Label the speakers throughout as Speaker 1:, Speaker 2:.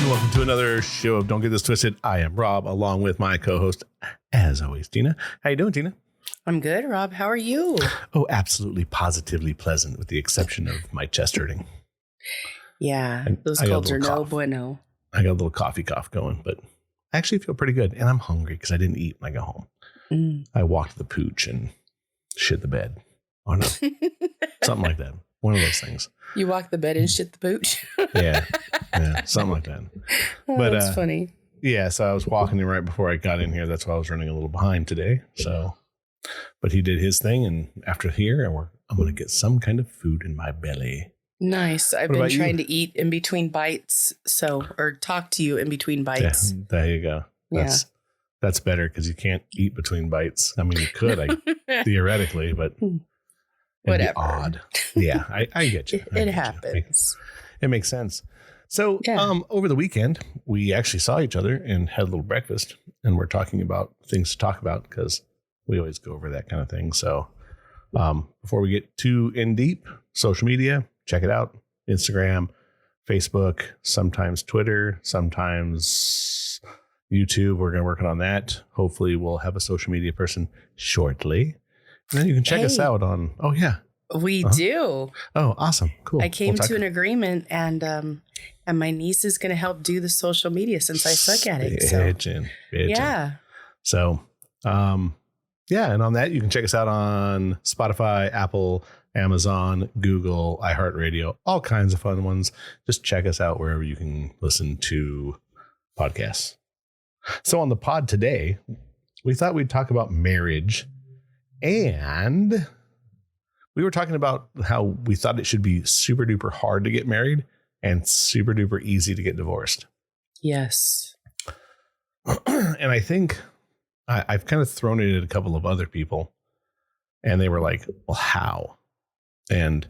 Speaker 1: welcome to another show of Don't Get This Twisted. I am Rob, along with my co-host, as always, Tina. How you doing, Tina?
Speaker 2: I'm good, Rob. How are you?
Speaker 1: Oh, absolutely, positively pleasant, with the exception of my chest hurting.
Speaker 2: Yeah, those colds are no bueno.
Speaker 1: I got a little cough going, but I actually feel pretty good. And I'm hungry because I didn't eat when I got home. I walked the pooch and shit the bed. Oh, no. Something like that. One of those things.
Speaker 2: You walk the bed and shit the pooch?
Speaker 1: Yeah, something like that.
Speaker 2: Oh, but that's funny.
Speaker 1: Yeah, so I was walking in right before I got in here. That's why I was running a little behind today. So, but he did his thing, and after here, I'm going to get some kind of food in my belly.
Speaker 2: Nice. I've been trying to eat in between bites, or talk to you in between bites.
Speaker 1: Yeah, there you go. That's better because you can't eat between bites. I mean, you could, theoretically, but
Speaker 2: whatever.
Speaker 1: Odd. Yeah, I get you.
Speaker 2: It happens.
Speaker 1: It makes sense. So over the weekend, we actually saw each other and had a little breakfast, and we're talking about things to talk about because we always go over that kind of thing. So before we get too in deep, social media, check it out. Instagram, Facebook, sometimes Twitter, sometimes YouTube. We're going to work on that. Hopefully we'll have a social media person shortly. And then you can check us out on,
Speaker 2: We do.
Speaker 1: Oh, awesome. Cool.
Speaker 2: I came to an agreement, and my niece is going to help do the social media since I suck at it.
Speaker 1: Yeah. So, and on that, you can check us out on Spotify, Apple, Amazon, Google, iHeartRadio, all kinds of fun ones. Just check us out wherever you can listen to podcasts. So on the pod today, we thought we'd talk about marriage, and we were talking about how we thought it should be super duper hard to get married and super duper easy to get divorced.
Speaker 2: Yes.
Speaker 1: And I think I've kind of thrown it at a couple of other people, and they were like, well, how? And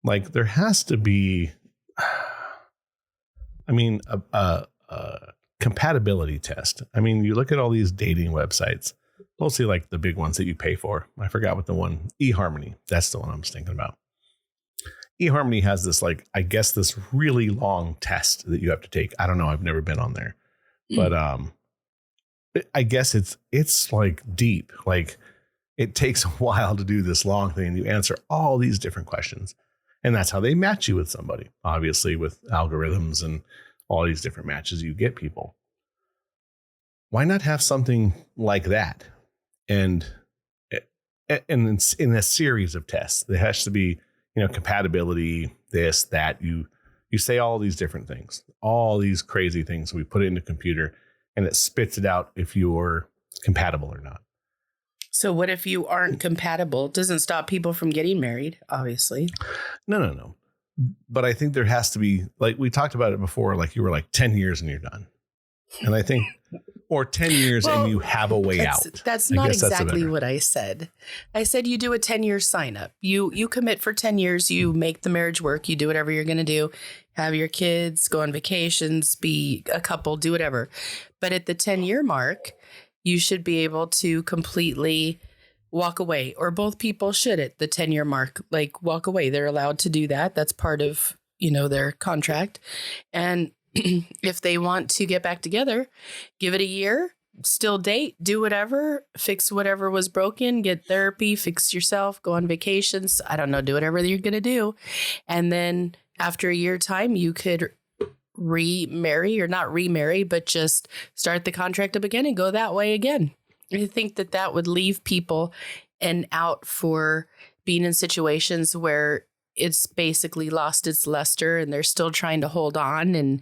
Speaker 1: there has to be, a compatibility test. I mean, you look at all these dating websites, mostly like the big ones that you pay for. I forgot what the one, eHarmony. That's the one I was thinking about. eHarmony has this, this really long test that you have to take. I don't know. I've never been on there, but I guess it's like deep. It takes a while to do this long thing, and you answer all these different questions, and that's how they match you with somebody. Obviously, with algorithms and all these different matches, you get people. Why not have something like that? And in a series of tests, there has to be, compatibility, this, that. You say all these different things, all these crazy things. We put it in a computer, and it spits it out if you're compatible or not.
Speaker 2: So what if you aren't compatible? It doesn't stop people from getting married, obviously.
Speaker 1: No. But I think there has to be, we talked about it before, you were 10 years and you're done. And I think, or 10 years and you have a way out.
Speaker 2: That's not exactly what I said. I said you do a 10-year sign up. You commit for 10 years. You make the marriage work. You do whatever you're going to do. Have your kids, go on vacations, be a couple, do whatever. But at the 10-year mark, you should be able to completely walk away, or both people should at the 10-year mark, walk away. They're allowed to do that. That's part of, their contract. And if they want to get back together, give it a year, still date, do whatever, fix whatever was broken, get therapy, fix yourself, go on vacations. I don't know, do whatever you're going to do. And then after a year time, you could remarry, or not remarry, but just start the contract up again and go that way again. I think that would leave people an out for being in situations where it's basically lost its luster and they're still trying to hold on, and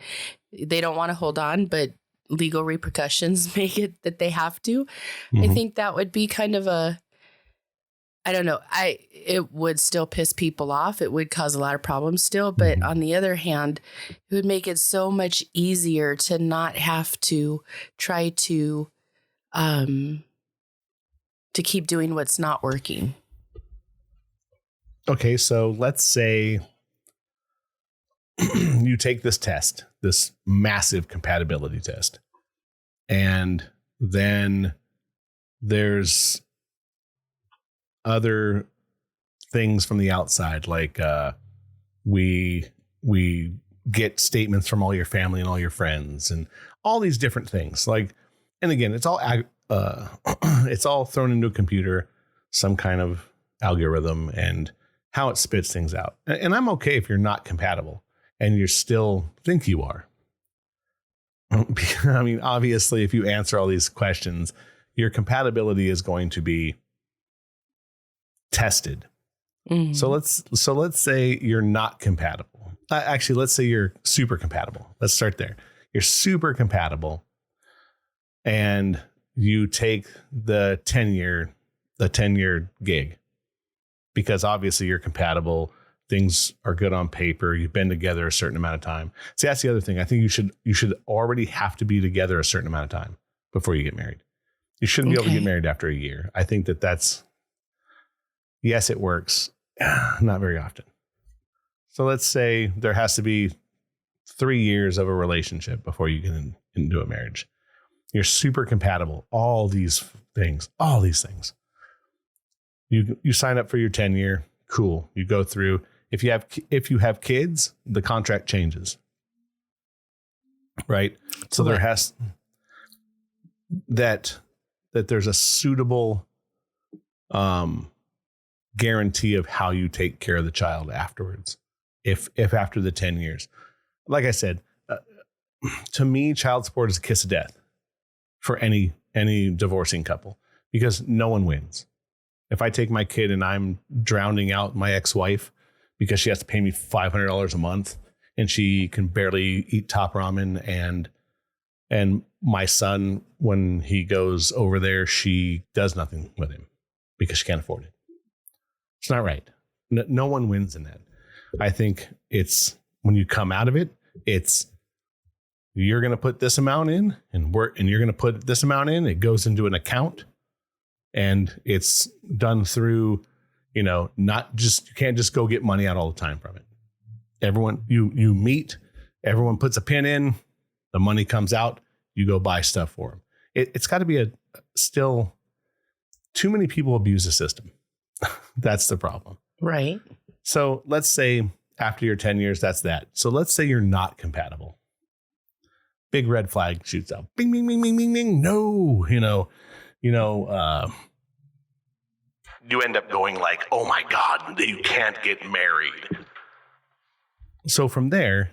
Speaker 2: they don't want to hold on, but legal repercussions make it that they have to. Mm-hmm. I think that would be kind of I don't know. It would still piss people off. It would cause a lot of problems still. But on the other hand, it would make it so much easier to not have to try to keep doing what's not working.
Speaker 1: Okay, so let's say you take this test, this massive compatibility test, and then there's other things from the outside, like we get statements from all your family and all your friends and all these different things. Like, and again, it's all it's all thrown into a computer, some kind of algorithm, and how it spits things out. And I'm okay if you're not compatible and you still think you are. I mean, obviously, if you answer all these questions, your compatibility is going to be tested. Mm-hmm. So let's say you're not compatible. Actually, let's say you're super compatible. Let's start there. You're super compatible, and you take the 10-year gig because obviously you're compatible. Things are good on paper. You've been together a certain amount of time. See, that's the other thing. I think you should already have to be together a certain amount of time before you get married. You shouldn't be able to get married after a year. I think that's, yes, it works. Not very often. So let's say there has to be 3 years of a relationship before you get into a marriage. You're super compatible. All these things. You sign up for your 10-year. Cool. You go through. If you have kids, the contract changes. Right? So there has that there's a suitable guarantee of how you take care of the child afterwards. If after the 10 years, like I said, to me, child support is a kiss of death for any divorcing couple, because no one wins. If I take my kid and I'm drowning out my ex-wife because she has to pay me $500 a month and she can barely eat top ramen, and my son, when he goes over there, she does nothing with him because she can't afford it. It's not right. No one wins in that. I think it's when you come out of it, it's you're going to put this amount in and you're going to put this amount in. It goes into an account, and it's done through, not just, you can't just go get money out all the time from it. Everyone you meet, everyone puts a pin in, the money comes out, you go buy stuff for them. It's got to be still too many people abuse the system. That's the problem.
Speaker 2: Right.
Speaker 1: So let's say after your 10 years, that's that. So let's say you're not compatible. Big red flag shoots out. Bing, bing, bing, bing, bing, bing. No, you end up going like, oh my God, you can't get married. So from there,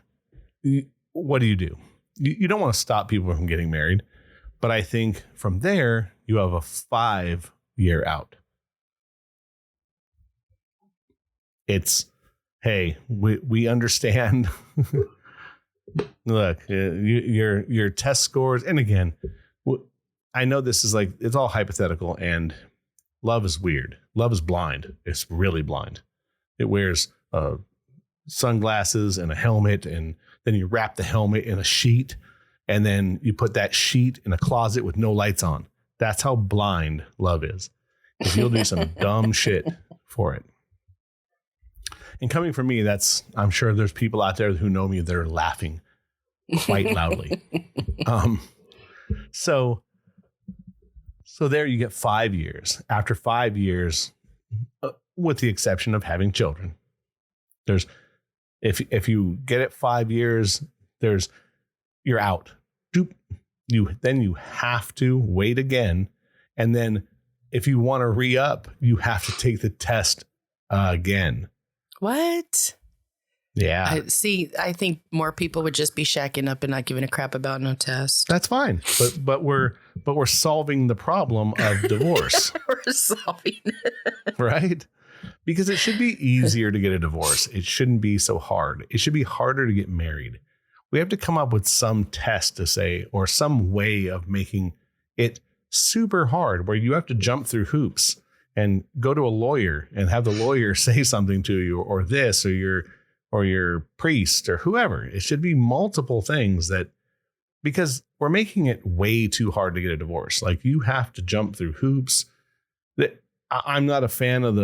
Speaker 1: what do? You don't want to stop people from getting married. But I think from there, you have a 5-year out. It's, hey, we understand. Look, your test scores. And again, I know this is like, it's all hypothetical, and love is weird. Love is blind. It's really blind. It wears sunglasses and a helmet, and then you wrap the helmet in a sheet, and then you put that sheet in a closet with no lights on. That's how blind love is. Because you'll do some dumb shit for it. And coming from me, I'm sure there's people out there who know me that are laughing quite loudly. So there you get 5 years. After 5 years, with the exception of having children, if you get it 5 years, you're out. Then you have to wait again, and then if you want to re-up, you have to take the test again.
Speaker 2: What?
Speaker 1: Yeah.
Speaker 2: I think more people would just be shacking up and not giving a crap about no test.
Speaker 1: That's fine. But we're solving the problem of divorce.
Speaker 2: We're solving it.
Speaker 1: Right? Because it should be easier to get a divorce. It shouldn't be so hard. It should be harder to get married. We have to come up with some test to say, or some way of making it super hard where you have to jump through hoops and go to a lawyer and have the lawyer say something to you, or this, or your priest, or whoever. It should be multiple things, because we're making it way too hard to get a divorce. Like, you have to jump through hoops. That I'm not a fan of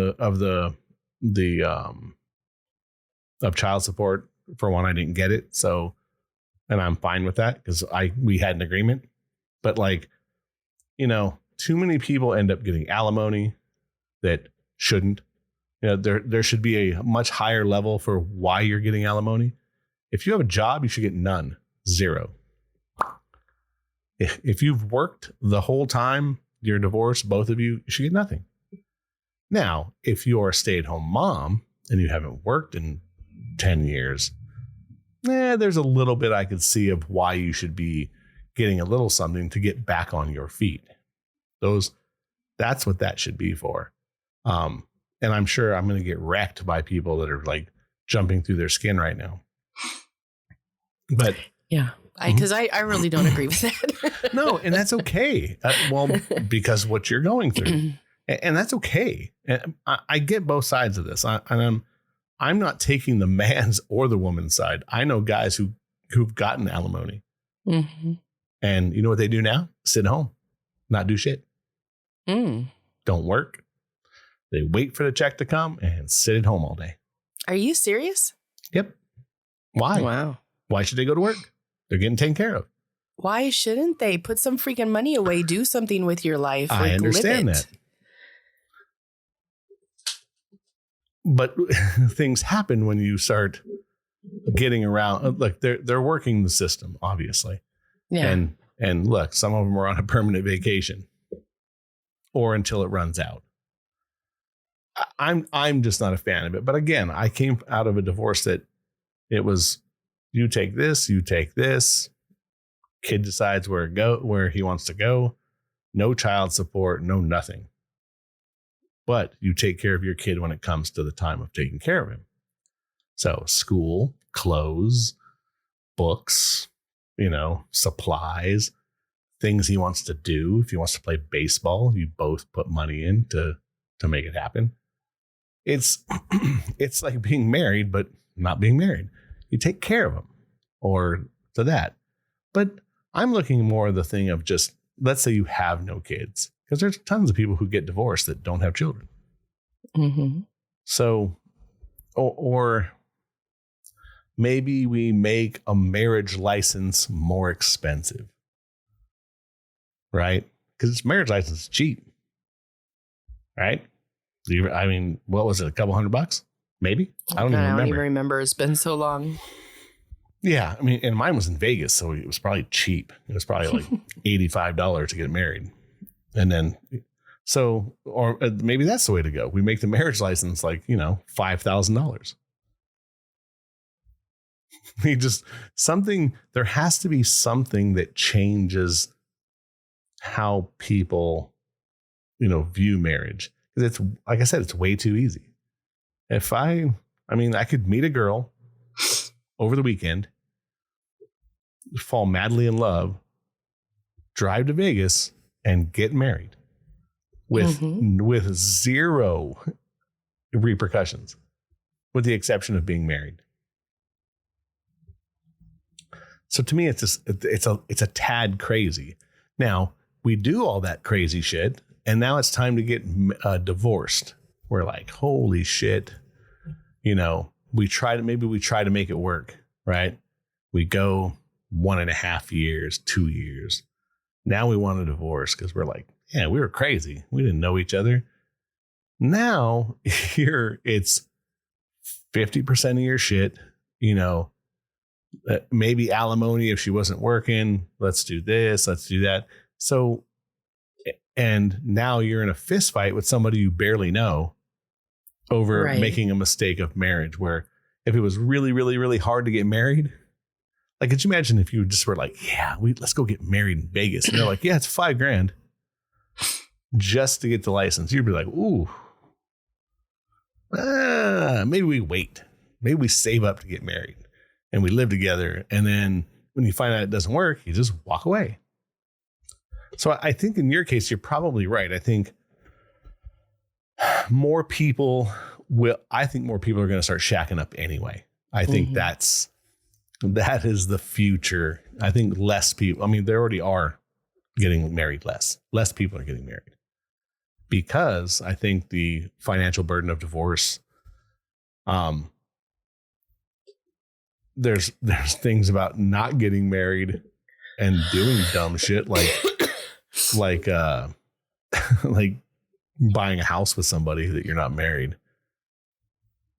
Speaker 1: child support. For one, I didn't get it. So, and I'm fine with that because we had an agreement, but too many people end up getting alimony that shouldn't. There should be a much higher level for why you're getting alimony. If you have a job, you should get none. 0. If you've worked the whole time you're divorced, both of you should get nothing. Now, if you're a stay-at-home mom and you haven't worked in 10 years, there's a little bit I could see of why you should be getting a little something to get back on your feet. That's what that should be for. And I'm sure I'm going to get wrecked by people that are like jumping through their skin right now. But
Speaker 2: yeah, because I really don't agree with that.
Speaker 1: No, and that's okay. Because what you're going through, and that's okay. And I get both sides of this. I'm not taking the man's or the woman's side. I know guys who've gotten alimony, and you know what they do now? Sit home, not do shit. Don't work. They wait for the check to come and sit at home all day.
Speaker 2: Are you serious?
Speaker 1: Yep. Why?
Speaker 2: Wow.
Speaker 1: Why should they go to work? They're getting taken care of.
Speaker 2: Why shouldn't they put some freaking money away? Do something with your life.
Speaker 1: I understand that. But things happen when you start getting around. Look, they're working the system, obviously. Yeah. And look, some of them are on a permanent vacation or until it runs out. I'm just not a fan of it. But again, I came out of a divorce that it was, you take this, kid decides where he wants to go, no child support, no nothing. But you take care of your kid when it comes to the time of taking care of him. So school, clothes, books, supplies, things he wants to do. If he wants to play baseball, you both put money in to make it happen. It's like being married, but not being married. You take care of them or to that. But I'm looking more at the thing of just, let's say you have no kids, because there's tons of people who get divorced that don't have children. So, or maybe we make a marriage license more expensive, right? Because marriage license is cheap, right? I mean, what was it? A couple $100? Maybe? I don't even remember.
Speaker 2: It's been so long.
Speaker 1: Yeah. I mean, and mine was in Vegas, so it was probably cheap. It was probably like $85 to get married. And then, or maybe that's the way to go. We make the marriage license like, $5,000. There has to be something that changes how people, view marriage. Because it's, like I said, it's way too easy. If I could meet a girl over the weekend, fall madly in love, drive to Vegas, and get married with zero repercussions, with the exception of being married. So to me, it's a tad crazy. Now we do all that crazy shit, and now it's time to get divorced. We're like, holy shit, we try to make it work, right? We go 1.5 years, 2 years. Now we want a divorce because we're like, yeah, we were crazy. We didn't know each other. Now here it's 50% of your shit, maybe alimony if she wasn't working. Let's do this. Let's do that. So, and now you're in a fist fight with somebody you barely know over making a mistake of marriage, where if it was really, really, really hard to get married, like, could you imagine if you just were like, yeah, let's go get married in Vegas. And they're like, yeah, it's $5,000 just to get the license. You'd be like, ooh, maybe we wait. Maybe we save up to get married and we live together. And then when you find out it doesn't work, you just walk away. So I think in your case, you're probably right. I think more people are going to start shacking up anyway. I think that is the future. I think less people, they already are getting married less. Less people are getting married because I think the financial burden of divorce, there's things about not getting married and doing dumb shit like buying a house with somebody that you're not married.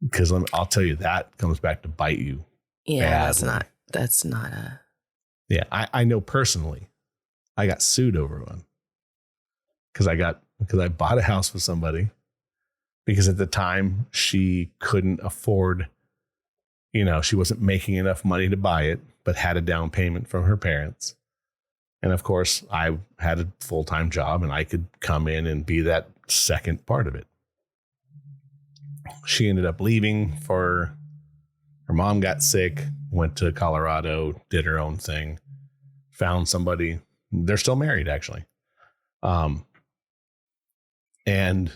Speaker 1: Because I'll tell you, that comes back to bite you.
Speaker 2: Yeah,
Speaker 1: badly.
Speaker 2: that's not a.
Speaker 1: Yeah, I know personally, I got sued over one because I bought a house with somebody because at the time she couldn't afford, she wasn't making enough money to buy it, but had a down payment from her parents. And of course, I had a full-time job and I could come in and be that second part of it. She ended up leaving for her mom got sick, went to Colorado, did her own thing, found somebody. They're still married, actually. And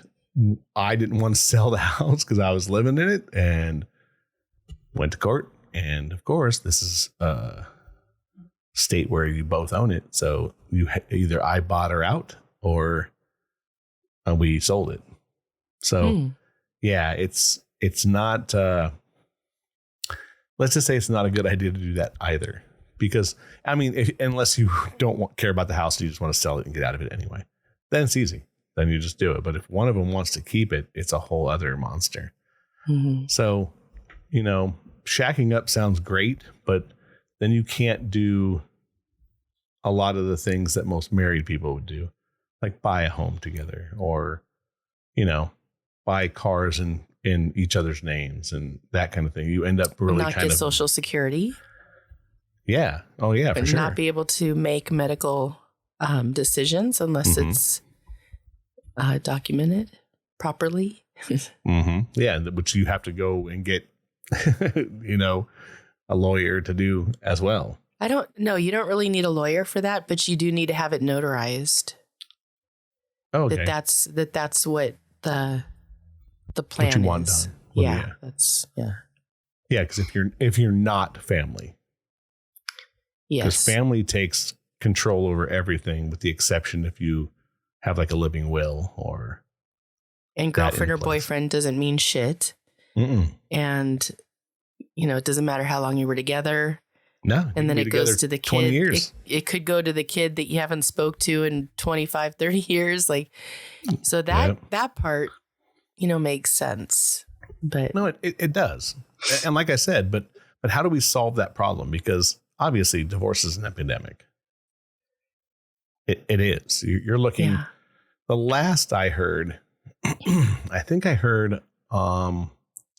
Speaker 1: I didn't want to sell the house because I was living in it and went to court. And of course, this is a state where you both own it. So either I bought her out or we sold it. So yeah, it's not, let's just say it's not a good idea to do that either. Because, I mean, unless you don't care about the house, you just want to sell it and get out of it anyway, then it's easy. Then you just do it. But if one of them wants to keep it, it's a whole other monster. Mm-hmm. So, shacking up sounds great, but then you can't do a lot of the things that most married people would do, like buy a home together or, buy cars in each other's names and that kind of thing. You end up really
Speaker 2: not get Social Security.
Speaker 1: Yeah. Oh yeah, for sure.
Speaker 2: Not be able to make medical decisions unless it's documented properly.
Speaker 1: Yeah, which you have to go and get, a lawyer to do as well.
Speaker 2: I don't know. You don't really need a lawyer for that, but you do need to have it notarized.
Speaker 1: Oh, okay.
Speaker 2: That's what the plan
Speaker 1: what you
Speaker 2: is.
Speaker 1: Want done. Well,
Speaker 2: yeah.
Speaker 1: Yeah, because if you're not family,
Speaker 2: yes,
Speaker 1: because family takes control over everything, with the exception if you have like a living will or.
Speaker 2: And girlfriend or boyfriend doesn't mean shit. And it doesn't matter how long you were together.
Speaker 1: No.
Speaker 2: And then it goes to the kid.
Speaker 1: 20 years.
Speaker 2: It could go to the kid that you haven't spoke to in 25, 30 years. So that part, makes sense. But
Speaker 1: no, it does. And like I said, but how do we solve that problem? Because obviously divorce is an epidemic. It is. You're looking, the last I heard, I think I heard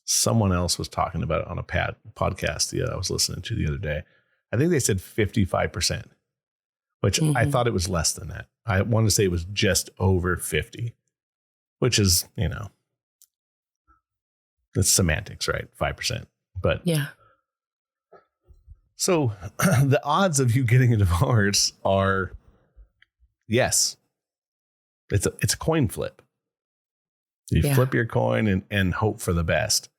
Speaker 1: someone else was talking about it on a podcast I was listening to the other day. I think they said 55%, which I thought it was less than that. I want to say it was just over 50, which is, it's semantics, right? 5%. But
Speaker 2: yeah.
Speaker 1: So the odds of you getting a divorce are, yes, it's a coin flip. You flip your coin and hope for the best.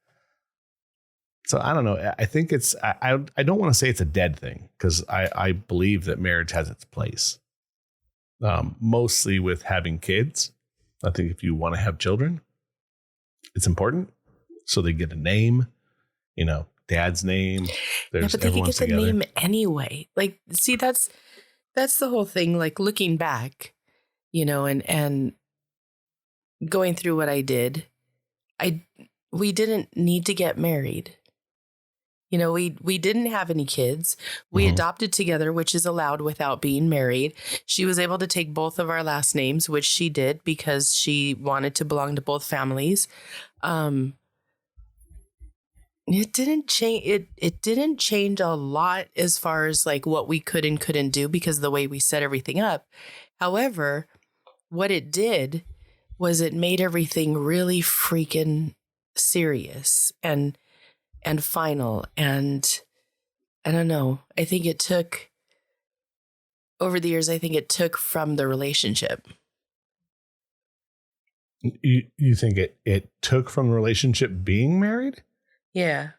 Speaker 1: So I don't know. I think I don't want to say it's a dead thing because I believe that marriage has its place. Mostly with having kids. I think if you want to have children, it's important. So they get a name, dad's name.
Speaker 2: But they can get the name anyway. See, that's the whole thing. Looking back, and going through what I did, we didn't need to get married. We didn't have any kids. We adopted together, which is allowed without being married. She was able to take both of our last names, which she did because she wanted to belong to both families. It didn't change. It didn't change a lot as far as what we could and couldn't do because of the way we set everything up. However, what it did was it made everything really freaking serious and final. And I don't know. I think it took over the years. I think it took from the relationship.
Speaker 1: You think it took from the relationship being married?
Speaker 2: Yeah.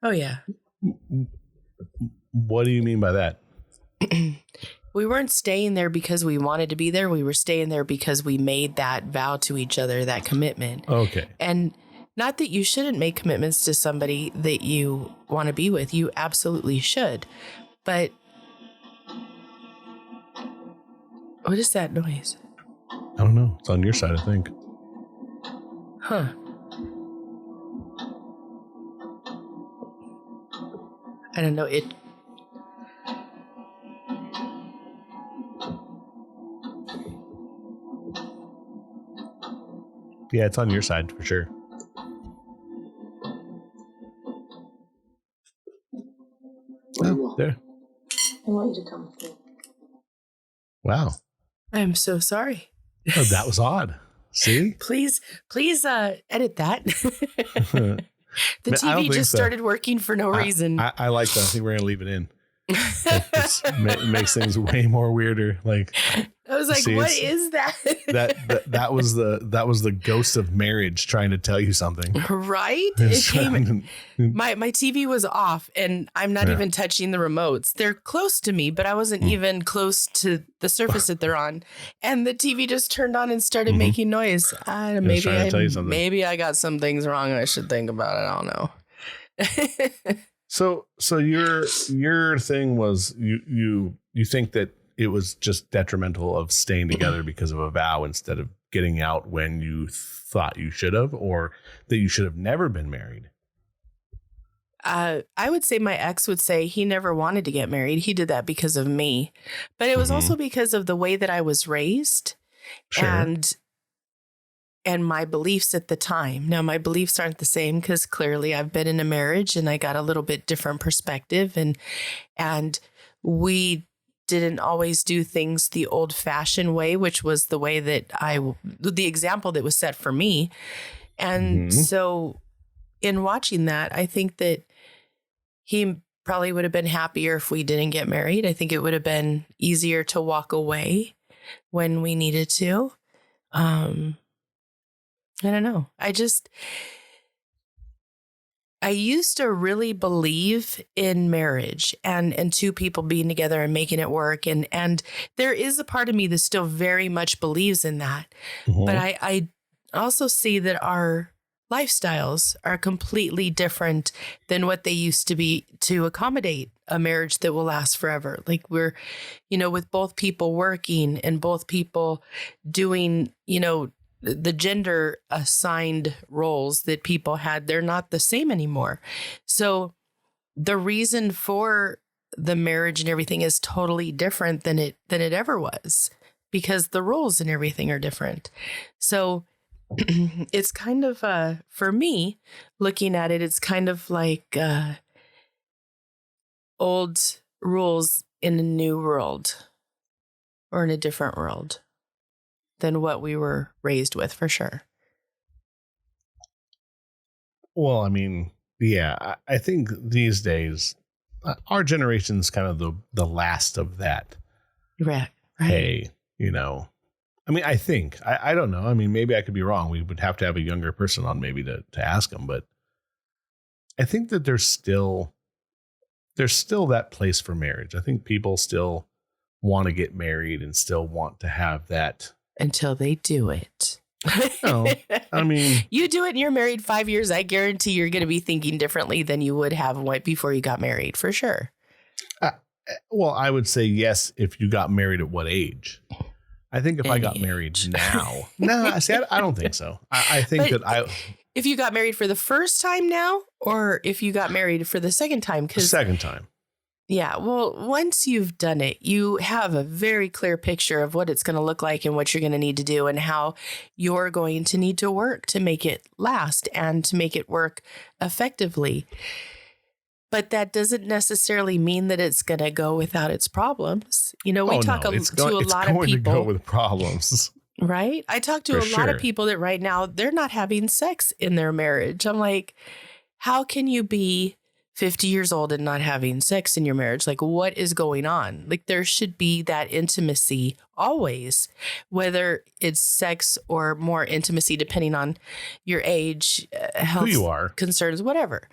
Speaker 2: Oh, yeah.
Speaker 1: What do you mean by that?
Speaker 2: We weren't staying there because we wanted to be there. We were staying there because we made that vow to each other, that commitment.
Speaker 1: Okay.
Speaker 2: And not that you shouldn't make commitments to somebody that you want to be with. You absolutely should. But what is that noise?
Speaker 1: I don't know. It's on your side, I think.
Speaker 2: Huh. I don't know.
Speaker 1: Yeah, it's on your side for sure. Oh, there.
Speaker 3: I want you to come with me.
Speaker 1: Wow.
Speaker 2: I'm so sorry.
Speaker 1: Oh, that was odd. See?
Speaker 2: Please edit that. The TV just started working for no reason.
Speaker 1: I like that. I think we're going to leave it in. It makes things way more weirder. Like,
Speaker 2: I was like, what is that?
Speaker 1: that was the ghost of marriage trying to tell you something.
Speaker 2: Right? It came. My TV was off, and I'm not even touching the remotes. They're close to me, but I wasn't even close to the surface that they're on. And the TV just turned on and started making noise. Maybe I got some things wrong and I should think about it. I don't know.
Speaker 1: So your thing was you think that it was just detrimental of staying together because of a vow instead of getting out when you thought you should have, or that you should have never been married?
Speaker 2: I would say my ex would say he never wanted to get married. He did that because of me, but it was also because of the way that I was raised and my beliefs at the time. Now, my beliefs aren't the same because clearly I've been in a marriage and I got a little bit different perspective, and we didn't always do things the old fashioned way, which was the way that the example that was set for me. And so in watching that, I think that he probably would have been happier if we didn't get married. I think it would have been easier to walk away when we needed to. I don't know. I used to really believe in marriage and two people being together and making it work. And there is a part of me that still very much believes in that. But I also see that our lifestyles are completely different than what they used to be to accommodate a marriage that will last forever. Like we're, with both people working and both people doing, the gender assigned roles that people had, they're not the same anymore. So the reason for the marriage and everything is totally different than it ever was, because the roles and everything are different. So it's kind of, for me, looking at it, it's kind of like old rules in a new world or in a different world than what we were raised with, for sure. Well,
Speaker 1: I mean, yeah, I think these days, our generation's kind of the last of that.
Speaker 2: Right.
Speaker 1: Hey, I mean, I think, I don't know. I mean, maybe I could be wrong. We would have to have a younger person on maybe to ask them, but I think that there's still that place for marriage. I think people still want to get married and still want to have that.
Speaker 2: Until they do it.
Speaker 1: No, I mean,
Speaker 2: you do it and you're married 5 years, I guarantee you're going to be thinking differently than you would have before you got married, for sure.
Speaker 1: Well, I would say yes if you got married at what age? I think if I got married now. I don't think so. I think
Speaker 2: if you got married for the first time now, or if you got married for the second time?
Speaker 1: Second time.
Speaker 2: Yeah, well, once you've done it, you have a very clear picture of what it's going to look like and what you're going to need to do and how you're going to need to work to make it last and to make it work effectively. But that doesn't necessarily mean that it's going to go without its problems. We talk to a lot of people. It's going to go
Speaker 1: with problems.
Speaker 2: Right? I talk to a lot of people that right now, they're not having sex in their marriage. I'm like, how can you be 50 years old and not having sex in your marriage? Like, what is going on? Like, there should be that intimacy always, whether it's sex or more intimacy, depending on your age, health,
Speaker 1: who you are,
Speaker 2: concerns, whatever.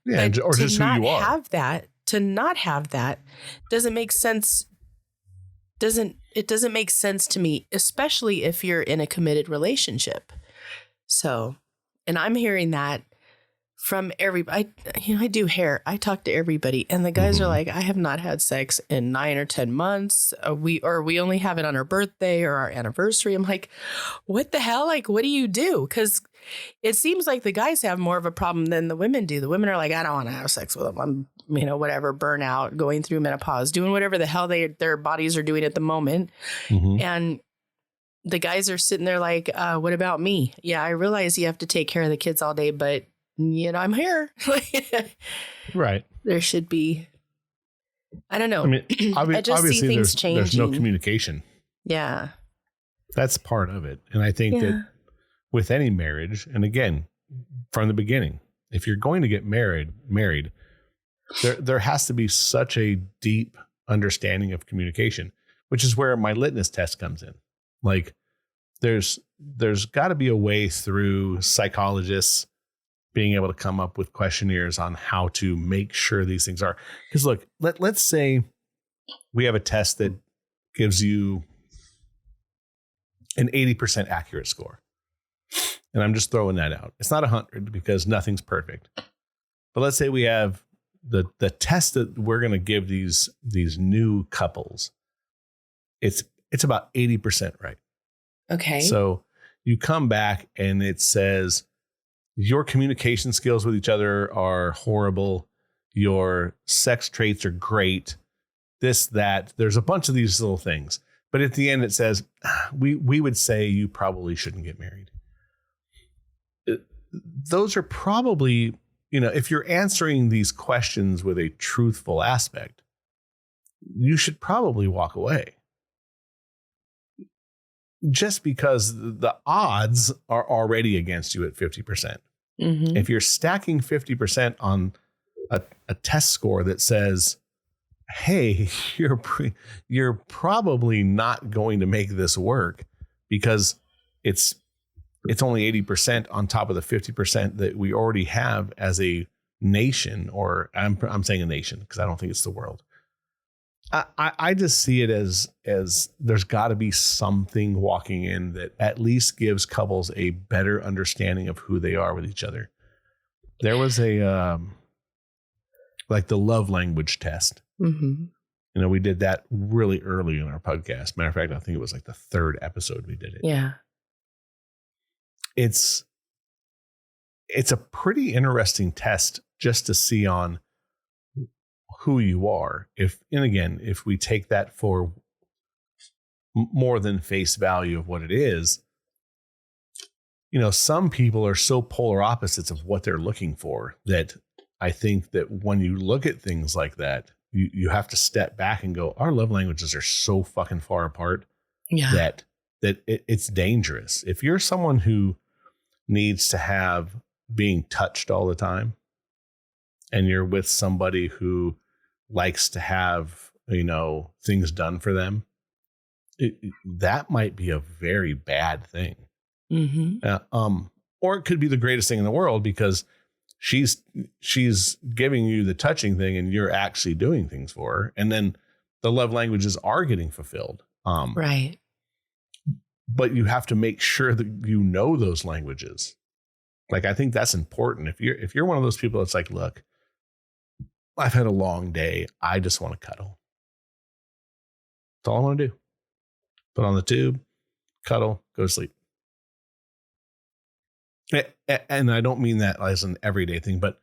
Speaker 1: Yeah,
Speaker 2: but
Speaker 1: or just who you are.
Speaker 2: To not have that doesn't make sense. It doesn't make sense to me, especially if you're in a committed relationship. So, and I'm hearing that from everybody. I do hair. I talk to everybody, and the guys are like, I have not had sex in 9 or 10 months. We only have it on our birthday or our anniversary. I'm like, what the hell? Like, what do you do? Because it seems like the guys have more of a problem than the women do. The women are like, I don't want to have sex with them. I'm, whatever, burnout, going through menopause, doing whatever the hell their bodies are doing at the moment.
Speaker 1: Mm-hmm.
Speaker 2: And the guys are sitting there like, what about me? Yeah, I realize you have to take care of the kids all day, but I'm here.
Speaker 1: Right.
Speaker 2: There should be, I don't know.
Speaker 1: I mean,
Speaker 2: I just see
Speaker 1: obviously
Speaker 2: things
Speaker 1: there's no
Speaker 2: changing.
Speaker 1: communication.
Speaker 2: Yeah.
Speaker 1: That's part of it. And I think that with any marriage, and again, from the beginning, if you're going to get married, there has to be such a deep understanding of communication, which is where my litmus test comes in. Like there's got to be a way through psychologists being able to come up with questionnaires on how to make sure these things are. Because look, let's say we have a test that gives you an 80% accurate score. And I'm just throwing that out. It's not 100 because nothing's perfect. But let's say we have the test that we're going to give these new couples. It's about 80% right.
Speaker 2: Okay.
Speaker 1: So you come back and it says your communication skills with each other are horrible. Your sex traits are great. This, that. There's a bunch of these little things. But at the end, it says, we would say you probably shouldn't get married. Those are probably, if you're answering these questions with a truthful aspect, you should probably walk away. Just because the odds are already against you at 50%. Mm-hmm. If you're stacking 50% on a test score that says, hey, you're probably not going to make this work because it's only 80% on top of the 50% that we already have as a nation, or I'm saying a nation because I don't think it's the world. I just see it as there's got to be something walking in that at least gives couples a better understanding of who they are with each other. There was a like the love language test. Mm-hmm. We did that really early in our podcast. Matter of fact, I think it was like the 3rd episode we did it.
Speaker 2: Yeah.
Speaker 1: It's a pretty interesting test just to see on who you are. If we take that for more than face value of what it is, some people are so polar opposites of what they're looking for that I think that when you look at things like that, you have to step back and go, our love languages are so fucking far apart that it's dangerous. If you're someone who needs to have being touched all the time and you're with somebody who likes to have, things done for them, that might be a very bad thing. Mm-hmm. Or it could be the greatest thing in the world because she's giving you the touching thing and you're actually doing things for her. And then the love languages are getting fulfilled.
Speaker 2: Right.
Speaker 1: But you have to make sure that those languages. Like, I think that's important. If you're one of those people that's like, look, I've had a long day. I just want to cuddle. That's all I want to do. Put on the tube, cuddle, go to sleep. And I don't mean that as an everyday thing, but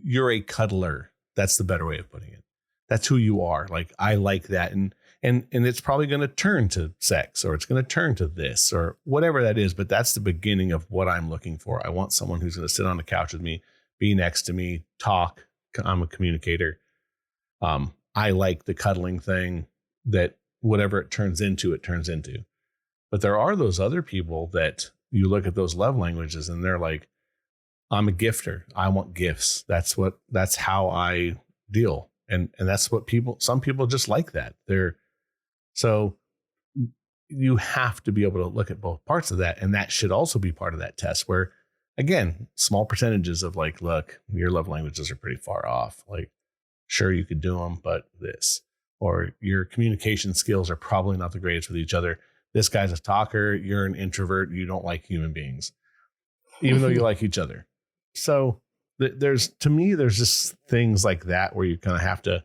Speaker 1: you're a cuddler. That's the better way of putting it. That's who you are. Like, I like that. And it's probably going to turn to sex, or it's going to turn to this or whatever that is. But that's the beginning of what I'm looking for. I want someone who's going to sit on the couch with me, be next to me, talk. I'm a communicator. I like the cuddling thing, that whatever it turns into, it turns into. But there are those other people that you look at those love languages and they're like, I'm a gifter. I want gifts. That's how I deal. And that's what some people just like that. So you have to be able to look at both parts of that. And that should also be part of that test where, again, small percentages of like, look, your love languages are pretty far off. Like, sure, you could do them, but this, or your communication skills are probably not the greatest with each other. This guy's a talker. You're an introvert. You don't like human beings, even though you like each other. So there's just things like that where you kind of have to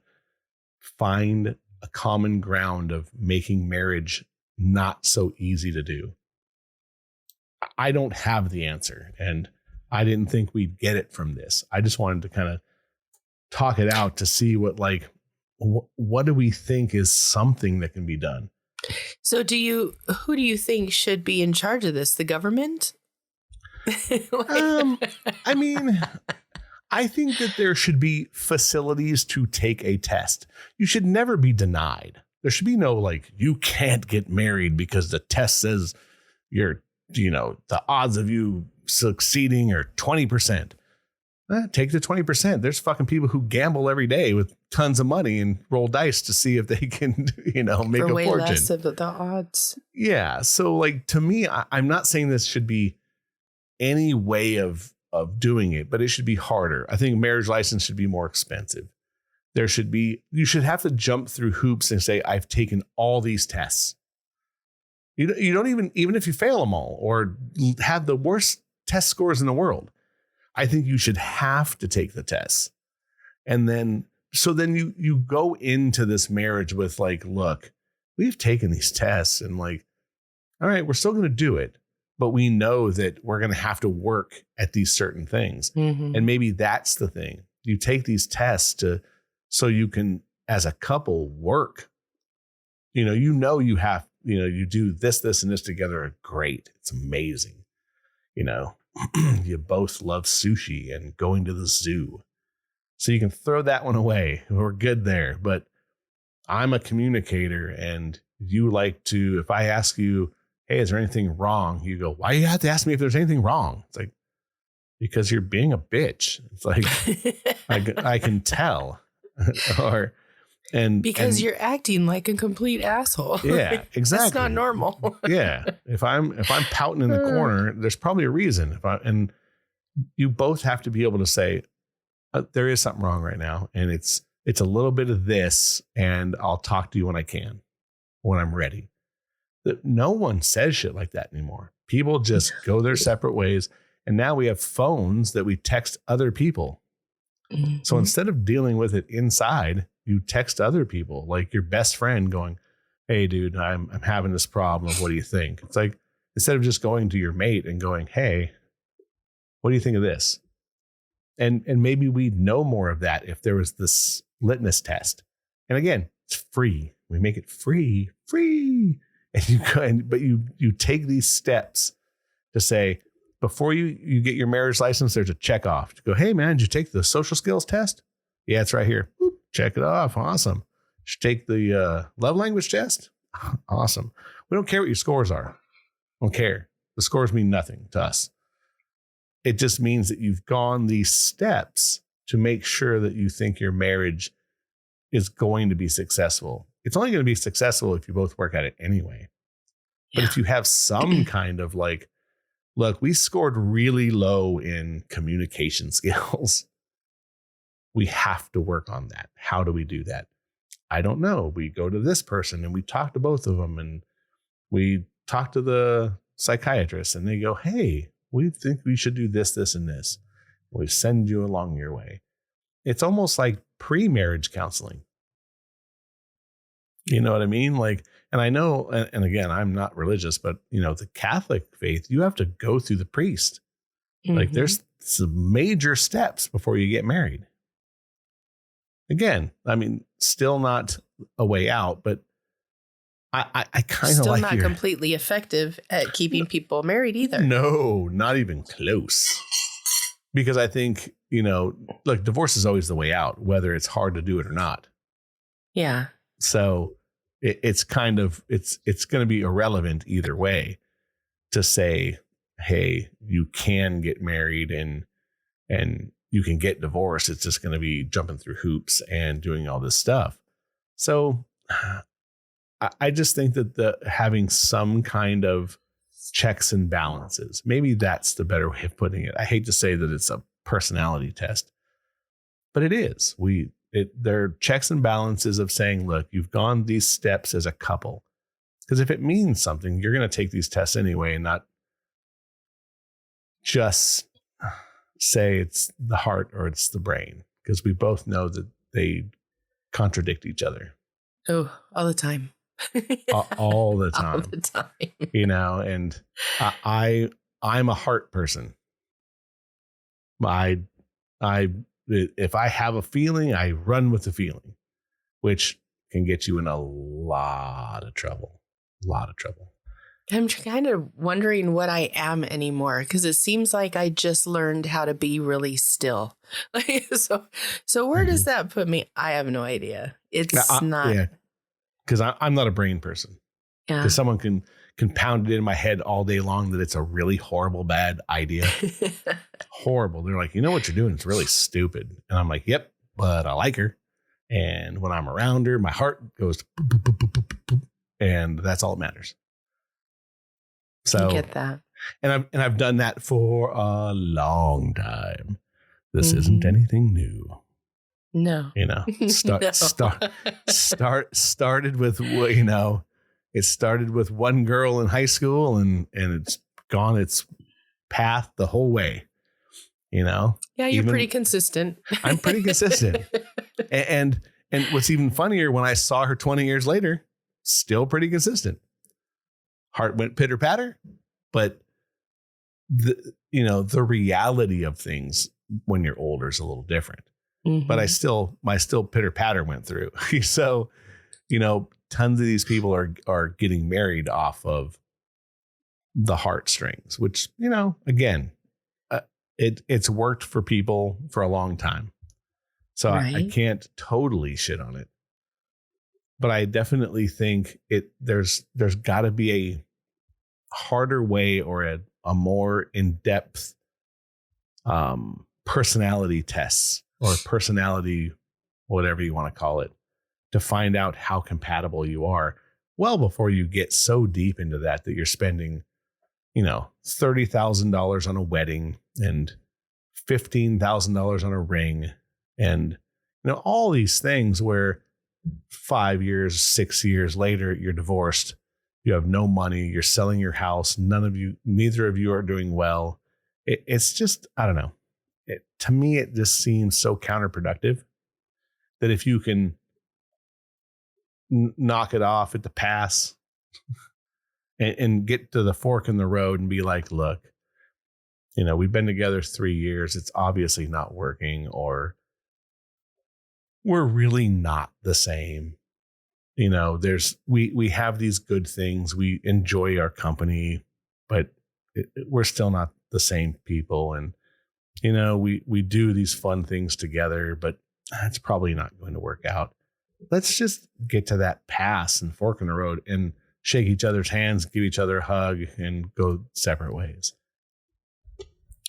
Speaker 1: find a common ground of making marriage not so easy to do. I don't have the answer, and I didn't think we'd get it from this. I just wanted to kind of talk it out to see what do we think is something that can be done.
Speaker 2: So who do you think should be in charge of this? The government?
Speaker 1: I mean, I think that there should be facilities to take a test. You should never be denied. There should be no you can't get married because the test says the odds of you succeeding are 20%. Take the 20%. There's fucking people who gamble every day with tons of money and roll dice to see if they can, make a
Speaker 2: way
Speaker 1: fortune.
Speaker 2: Less of the odds.
Speaker 1: Yeah. So to me, I'm not saying this should be any way of doing it, but it should be harder. I think marriage license should be more expensive. You should have to jump through hoops and say, I've taken all these tests. You don't even if you fail them all or have the worst test scores in the world, I think you should have to take the tests. And then you go into this marriage with look, we've taken these tests and all right, we're still going to do it, but we know that we're going to have to work at these certain things.
Speaker 2: Mm-hmm. And
Speaker 1: maybe that's the thing. You take these tests so you can, as a couple, work. You have, you do this, and this together. Great. It's amazing. You both love sushi and going to the zoo. So you can throw that one away. We're good there. But I'm a communicator, and you like to, if I ask you, hey, is there anything wrong? You go, why do you have to ask me if there's anything wrong? It's because you're being a bitch. It's I can tell.
Speaker 2: Because you're acting like a complete asshole.
Speaker 1: Yeah, exactly.
Speaker 2: That's not normal.
Speaker 1: Yeah. If I'm pouting in the corner, there's probably a reason. And you both have to be able to say, there is something wrong right now. And it's a little bit of this, and I'll talk to you when I can, when I'm ready. That no one says shit like that anymore. People just go their separate ways. And now we have phones that we text other people. Mm-hmm. So instead of dealing with it inside, you text other people, like your best friend going, hey, dude, I'm having this problem. What do you think? It's instead of just going to your mate and going, hey, what do you think of this? And maybe we'd know more of that if there was this litmus test. And again, it's free. We make it free. And but you take these steps to say, before you get your marriage license, there's a check off to go, hey man, did you take the social skills test? Yeah, it's right here. Boop, check it off. Awesome. Did you take the love language test? Awesome. We don't care what your scores are. Don't care. The scores mean nothing to us. It just means that you've gone these steps to make sure that you think your marriage is going to be successful. It's only going to be successful if you both work at it anyway. But if you have some kind of look, we scored really low in communication skills. We have to work on that. How do we do that? I don't know. We go to this person and we talk to both of them, and we talk to the psychiatrist, and they go, hey, we think we should do this, this, and this. We send you along your way. It's almost like pre-marriage counseling. You know what I mean? And I know, and again, I'm not religious, but the Catholic faith, you have to go through the priest. Mm-hmm. There's some major steps before you get married. Again, I mean, still not a way out, but I kind of
Speaker 2: still not completely effective at keeping people married either.
Speaker 1: No, not even close. Because I think, look, divorce is always the way out, whether it's hard to do it or not.
Speaker 2: Yeah.
Speaker 1: So it's kind of, it's going to be irrelevant either way to say, hey, you can get married and you can get divorced. It's just going to be jumping through hoops and doing all this stuff. So I just think that having some kind of checks and balances, maybe that's the better way of putting it. I hate to say that it's a personality test, but it is. There are checks and balances of saying, look, you've gone these steps as a couple. Because if it means something, you're going to take these tests anyway and not just say it's the heart or it's the brain, because we both know that they contradict each other.
Speaker 2: Oh, all the time.
Speaker 1: all the time.
Speaker 2: All the time.
Speaker 1: And I'm a heart person. If I have a feeling, I run with the feeling, which can get you in a lot of trouble.
Speaker 2: I'm kind of wondering what I am anymore, because it seems like I just learned how to be really still. So where does that put me? I have no idea. It's not.
Speaker 1: Yeah, because I'm not a brain person.
Speaker 2: Yeah.
Speaker 1: Because someone can pound it in my head all day long that it's a really horrible, bad idea. Horrible. They're like, you know what you're doing? It's really stupid. And I'm like, yep, but I like her. And when I'm around her, my heart goes, boop, boop, boop, boop, boop, boop, and that's all that matters. So
Speaker 2: I get that.
Speaker 1: And I've done that for a long time. This isn't anything new.
Speaker 2: No.
Speaker 1: You know, started with, you know, it started with one girl in high school and it's gone its path the whole way, you know?
Speaker 2: Yeah, you're pretty consistent.
Speaker 1: I'm pretty consistent. And what's even funnier, when I saw her 20 years later, still pretty consistent. Heart went pitter patter, but the reality of things when you're older is a little different. But my pitter patter went through. So, you know, tons of these people are getting married off of the heartstrings, which, you know, again, it's worked for people for a long time. So right. I can't totally shit on it. But I definitely think there's got to be a harder way or a more in-depth personality tests or personality, whatever you want to call it, to find out how compatible you are well before you get so deep into that you're spending, you know, $30,000 on a wedding and $15,000 on a ring and, you know, all these things where 5 years, 6 years later, you're divorced. You have no money. You're selling your house. Neither of you are doing well. It's just, I don't know. To me, it just seems so counterproductive that if you can knock it off at the pass and get to the fork in the road and be like, look, you know, we've been together 3 years. It's obviously not working, or we're really not the same. You know, we have these good things. We enjoy our company, but we're still not the same people. And, you know, we do these fun things together, but it's probably not going to work out. Let's just get to that pass and fork in the road and shake each other's hands, give each other a hug, and go separate ways.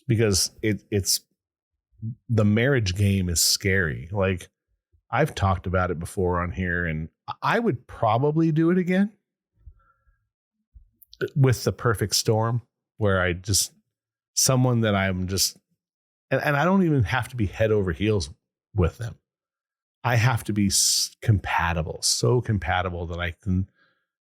Speaker 1: Because it's the marriage game is scary. Like, I've talked about it before on here, and I would probably do it again with the perfect storm where someone that I'm just, and I don't even have to be head over heels with them. I have to be compatible, so compatible that I can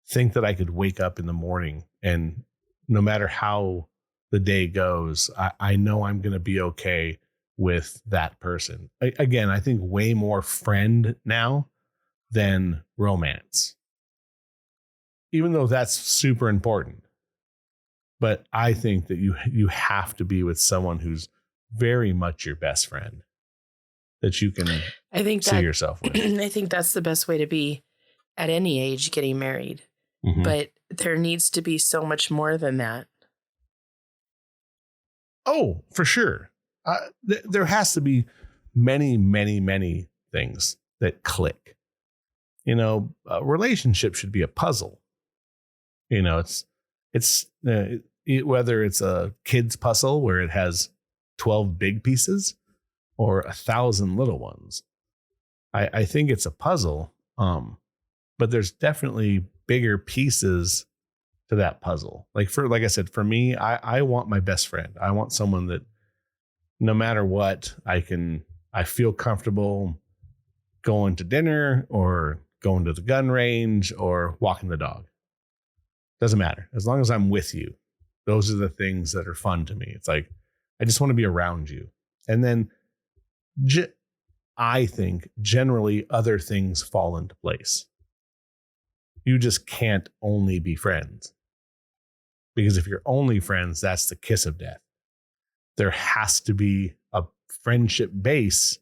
Speaker 1: think that I could wake up in the morning and no matter how the day goes, I know I'm going to be okay with that person. Again, I think way more friend now than romance, even though that's super important. But I think that you have to be with someone who's very much your best friend that you can see yourself with.
Speaker 2: I think that's the best way to be at any age getting married. Mm-hmm. But there needs to be so much more than that.
Speaker 1: Oh, for sure. There has to be many, many, many things that click. You know, a relationship should be a puzzle. You know, it's whether it's a kid's puzzle where it has 12 big pieces or 1,000 little ones. I think it's a puzzle, but there's definitely bigger pieces to that puzzle. Like I said, for me, I want my best friend. I want someone that no matter what, I feel comfortable going to dinner or going to the gun range or walking the dog. Doesn't matter. As long as I'm with you, those are the things that are fun to me. It's like, I just want to be around you. And then I think generally other things fall into place. You just can't only be friends Because if you're only friends, that's the kiss of death. There has to be a friendship base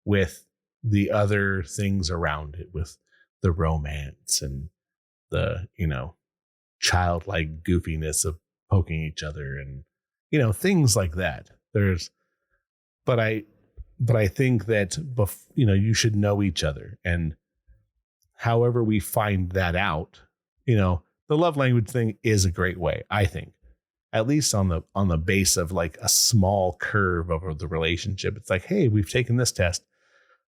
Speaker 1: with the other things around it, with the romance and the, childlike goofiness of poking each other and, things like that. But I think that, you should know each other. And however we find that out, the love language thing is a great way, I think, at least on the base of like a small curve over the relationship. It's like, hey, we've taken this test.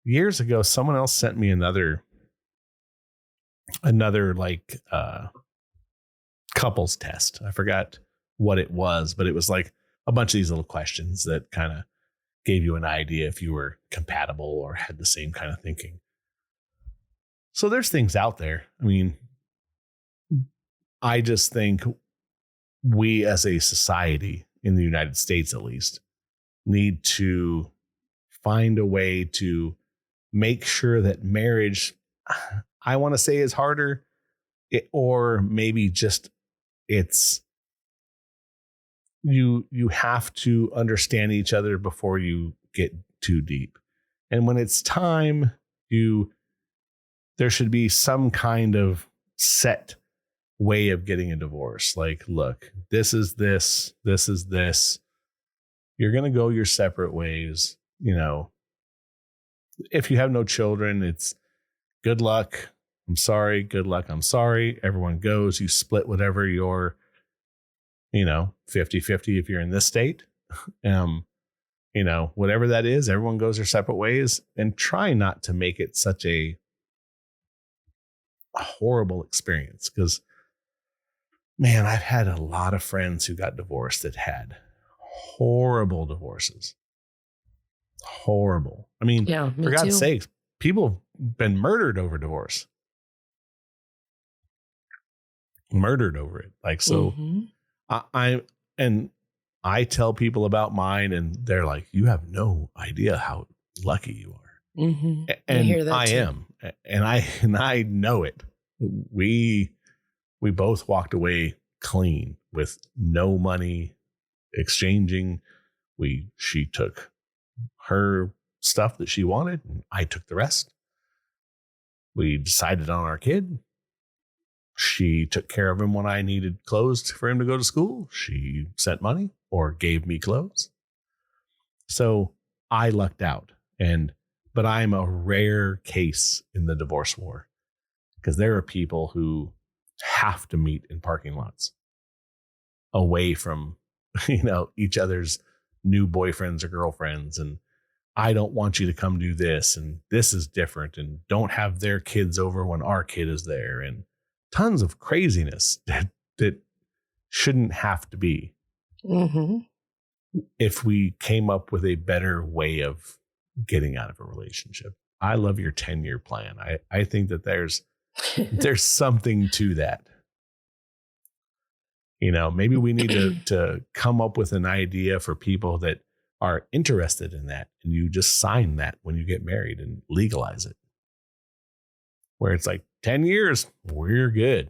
Speaker 1: Years ago, someone else sent me another like couples test. I forgot what it was, but it was like a bunch of these little questions that kind of gave you an idea if you were compatible or had the same kind of thinking. So there's things out there. I mean, I just think we as a society in the United States, at least, need to find a way to make sure that marriage, I want to say, is harder, or maybe just it's you have to understand each other before you get too deep. And when it's time, there should be some kind of set way of getting a divorce. Like, look, this is this is this. You're going to go your separate ways. If you have no children, it's good luck. I'm sorry. Good luck. I'm sorry. Everyone goes. You split whatever your 50-50 if you're in this state. Whatever that is, everyone goes their separate ways, and try not to make it such a horrible experience. Because, man, I've had a lot of friends who got divorced that had horrible divorces. Horrible. I mean, for God's sakes, people have been murdered over divorce. Murdered over it. Like, so I tell people about mine, and they're like, you have no idea how lucky you are.
Speaker 2: Mm-hmm.
Speaker 1: And I hear that too. Am. And I know it. We both walked away clean with no money exchanging. She took her stuff that she wanted, and I took the rest. We decided on our kid. She took care of him when I needed clothes for him to go to school. She sent money or gave me clothes. So I lucked out. But I'm a rare case in the divorce war, because there are people who have to meet in parking lots away from, each other's new boyfriends or girlfriends. And I don't want you to come do this. And this is different. And don't have their kids over when our kid is there. And tons of craziness that shouldn't have to be. Mm-hmm. If we came up with a better way of getting out of a relationship. I love your 10-year plan. I think that there's something to that. Maybe we need to come up with an idea for people that are interested in that, and you just sign that when you get married and legalize it. Where it's like 10 years, we're good.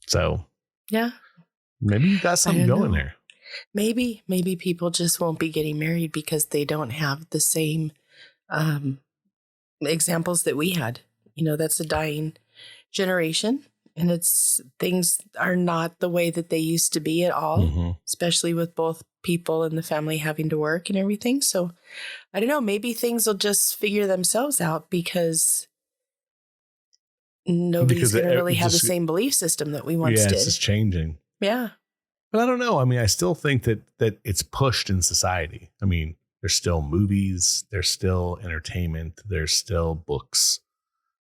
Speaker 1: So,
Speaker 2: yeah,
Speaker 1: maybe you got something going there.
Speaker 2: Maybe people just won't be getting married because they don't have the same examples that we had. That's a dying generation, and things are not the way that they used to be at all, especially with both people in the family having to work and everything. So I don't know, maybe things will just figure themselves out because nobody's going to really have the same belief system that we once did.
Speaker 1: Yeah, it's just changing.
Speaker 2: Yeah.
Speaker 1: But I don't know. I mean, I still think that it's pushed in society. I mean, there's still movies, there's still entertainment, there's still books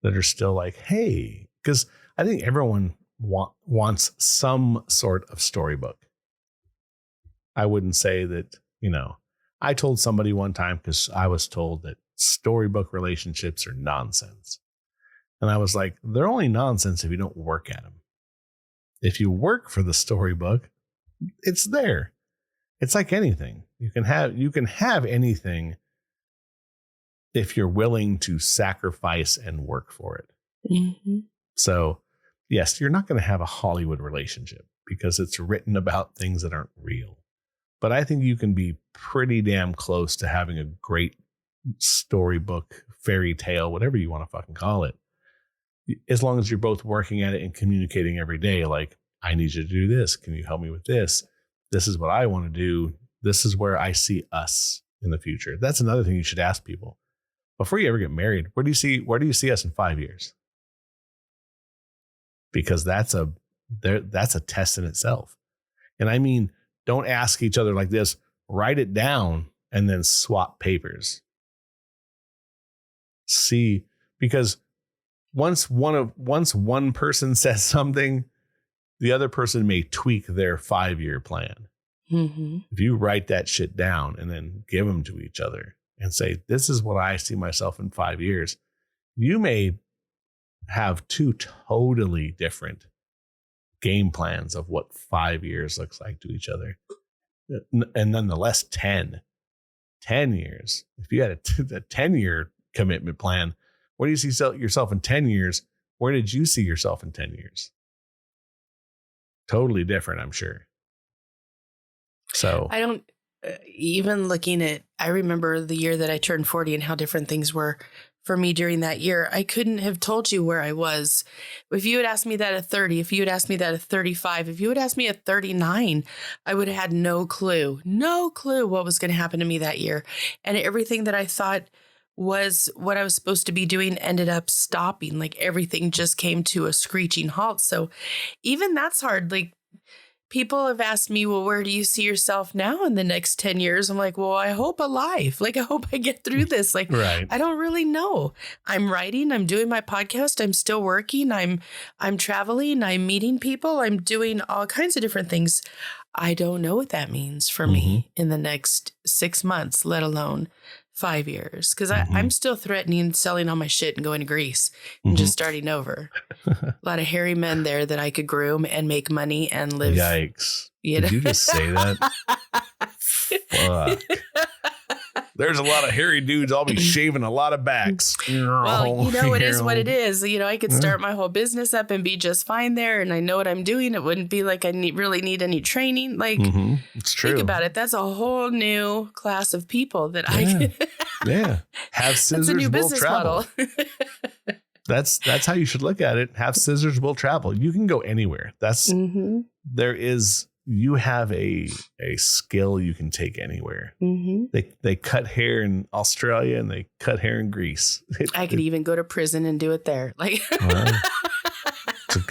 Speaker 1: that are still like, hey, because I think everyone wants some sort of storybook. I wouldn't say that, I told somebody one time, because I was told that storybook relationships are nonsense. And I was like, they're only nonsense if you don't work at them. If you work for the storybook, it's there. It's like anything. You can have anything if you're willing to sacrifice and work for it. Mm-hmm. So yes, you're not going to have a Hollywood relationship because it's written about things that aren't real. But I think you can be pretty damn close to having a great storybook, fairy tale, whatever you want to fucking call it. As long as you're both working at it and communicating every day, like, I need you to do this. Can you help me with this? This is what I want to do. This is where I see us in the future. That's another thing you should ask people. Before you ever get married, where do you see us in 5 years? Because that's a test in itself. And I mean, don't ask each other like this, write it down and then swap papers. See, because once one person says something, the other person may tweak their 5-year plan.
Speaker 2: Mm-hmm.
Speaker 1: If you write that shit down and then give them to each other and say, this is what I see myself in 5 years, you may have two totally different game plans of what 5 years looks like to each other. And nonetheless, 10 years. If you had a 10-year commitment plan, where do you see yourself in 10 years? Where did you see yourself in 10 years? Totally different, I'm sure. So
Speaker 2: I don't even looking at, I remember the year that I turned 40 and how different things were for me during that year. I couldn't have told you where I was. If you had asked me that at 30, if you had asked me that at 35, if you had asked me at 39, I would have had no clue what was going to happen to me that year. And everything that I thought was what I was supposed to be doing ended up stopping. Like everything just came to a screeching halt. So even that's hard. Like people have asked me, well, where do you see yourself now in the next 10 years? I'm like, well, I hope alive. Like, I hope I get through this. Like,
Speaker 1: right.
Speaker 2: I don't really know. I'm writing, I'm doing my podcast. I'm still working. I'm traveling. I'm meeting people. I'm doing all kinds of different things. I don't know what that means for me in the next 6 months, let alone 5 years. Because I'm still threatening selling all my shit and going to Greece and just starting over. A lot of hairy men there that I could groom and make money and live.
Speaker 1: Yikes. Did you just say that? Fuck. There's a lot of hairy dudes. I'll be shaving a lot of backs.
Speaker 2: Well, it is what it is. I could start my whole business up and be just fine there. And I know what I'm doing. It wouldn't be like I really need any training. Like,
Speaker 1: it's true.
Speaker 2: Think about it. That's a whole new class of people that I can.
Speaker 1: Have scissors,
Speaker 2: that's a new
Speaker 1: will
Speaker 2: business
Speaker 1: travel.
Speaker 2: model.
Speaker 1: That's how you should look at it. Have scissors, will travel. You can go anywhere. You have a skill you can take anywhere. They cut hair in Australia and they cut hair in Greece.
Speaker 2: I could even go to prison and do it there. Like,
Speaker 1: it's a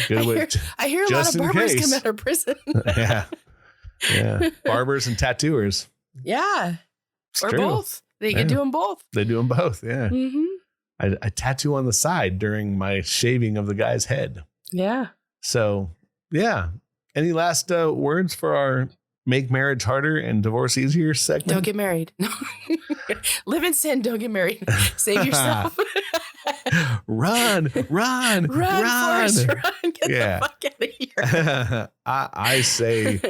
Speaker 1: good way.
Speaker 2: I hear a lot of barbers come out of prison.
Speaker 1: yeah, barbers and tattooers.
Speaker 2: Yeah,
Speaker 1: it's
Speaker 2: or
Speaker 1: true.
Speaker 2: both. They can do them both.
Speaker 1: They do them both. Yeah. I tattoo on the side during my shaving of the guy's head.
Speaker 2: Yeah.
Speaker 1: So yeah. Any last words for our Make Marriage Harder and Divorce Easier segment?
Speaker 2: Don't get married. Live in sin. Don't get married. Save yourself.
Speaker 1: Run.
Speaker 2: Forrest, run. Get the fuck out of here.
Speaker 1: I say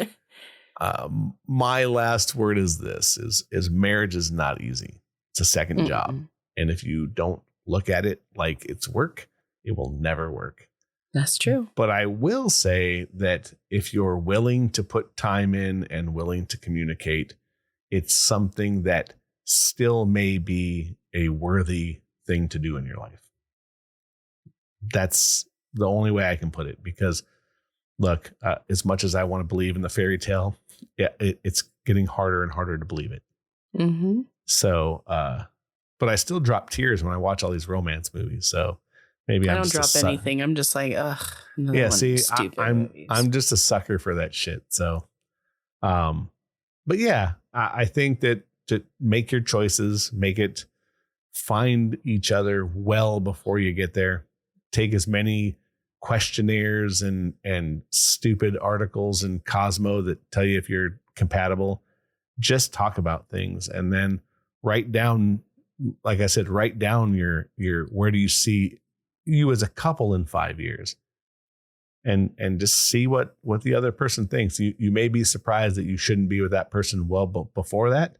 Speaker 1: my last word is this, is marriage is not easy. It's a second job. And if you don't look at it like it's work, it will never work.
Speaker 2: That's true.
Speaker 1: But I will say that if you're willing to put time in and willing to communicate, it's something that still may be a worthy thing to do in your life. That's the only way I can put it, because look, as much as I want to believe in the fairy tale, it's getting harder and harder to believe it. So, but I still drop tears when I watch all these romance movies. So maybe
Speaker 2: I don't drop anything. I'm just like, ugh.
Speaker 1: Yeah, see, I'm just a sucker for that shit. So, but yeah, I think that to make your choices, find each other well before you get there. Take as many questionnaires and stupid articles in Cosmo that tell you if you're compatible. Just talk about things and then write down, like I said, write down your where do you see you as a couple in 5 years, and just see what the other person thinks. You may be surprised that you shouldn't be with that person well before that,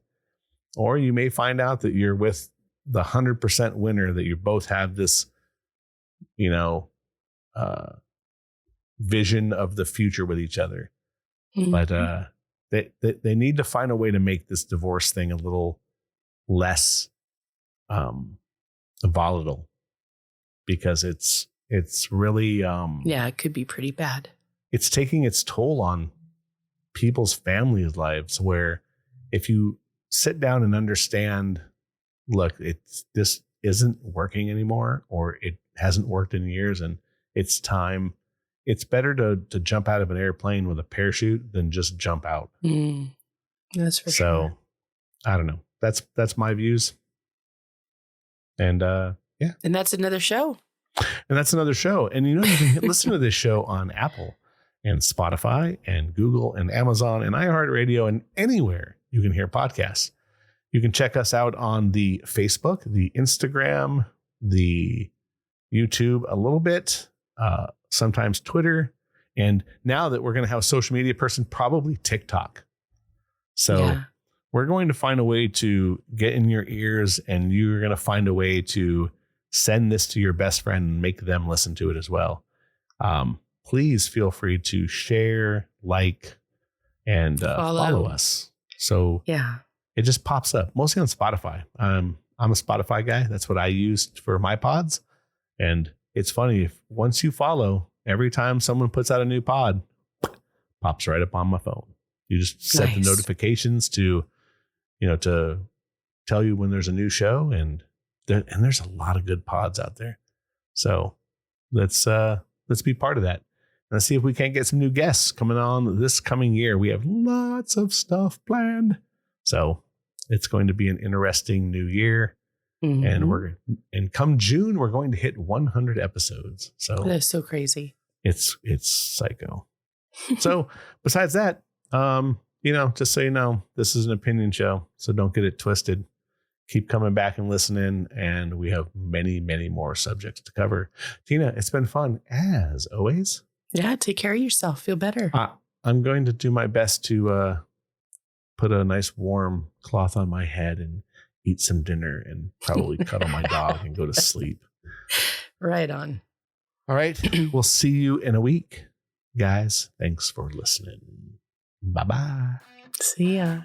Speaker 1: or you may find out that you're with the 100% winner, that you both have this, vision of the future with each other.
Speaker 2: Mhm.
Speaker 1: But they need to find a way to make this divorce thing a little less volatile, because it's really
Speaker 2: Yeah, it could be pretty bad.
Speaker 1: it's taking its toll on people's families' lives, where if you sit down and understand, look, this isn't working anymore, or it hasn't worked in years, and it's time. It's better to jump out of an airplane with a parachute than just jump out.
Speaker 2: That's for
Speaker 1: So
Speaker 2: sure.
Speaker 1: I don't know. That's my views. And yeah.
Speaker 2: And that's another show.
Speaker 1: And that's another show. And you can listen to this show on Apple and Spotify and Google and Amazon and iHeartRadio and anywhere you can hear podcasts. You can check us out on the Facebook, the Instagram, the YouTube a little bit, sometimes Twitter. And now that we're going to have a social media person, probably TikTok. So we're going to find a way to get in your ears, and you're going to find a way to send this to your best friend and make them listen to it as well. Please feel free to share, like, and follow us. So it just pops up, mostly on Spotify. I'm a Spotify guy. That's what I used for my pods. And it's funny, if once you follow, every time someone puts out a new pod, pops right up on my phone. You just set the notifications to tell you when there's a new show, and there's a lot of good pods out there. So let's be part of that. Let's see if we can't get some new guests coming on this coming year. We have lots of stuff planned. So it's going to be an interesting new year. And come June, we're going to hit 100 episodes. So
Speaker 2: that's so crazy.
Speaker 1: It's psycho. So besides that, just so you know, this is an opinion show, so don't get it twisted. Keep coming back and listening, and we have many, many more subjects to cover. Tina, it's been fun as always.
Speaker 2: Yeah, take care of yourself. Feel better.
Speaker 1: I'm going to do my best to put a nice warm cloth on my head and eat some dinner and probably cuddle my dog and go to sleep.
Speaker 2: Right on.
Speaker 1: All right. We'll see you in a week, guys. Thanks for listening. Bye-bye.
Speaker 2: See ya.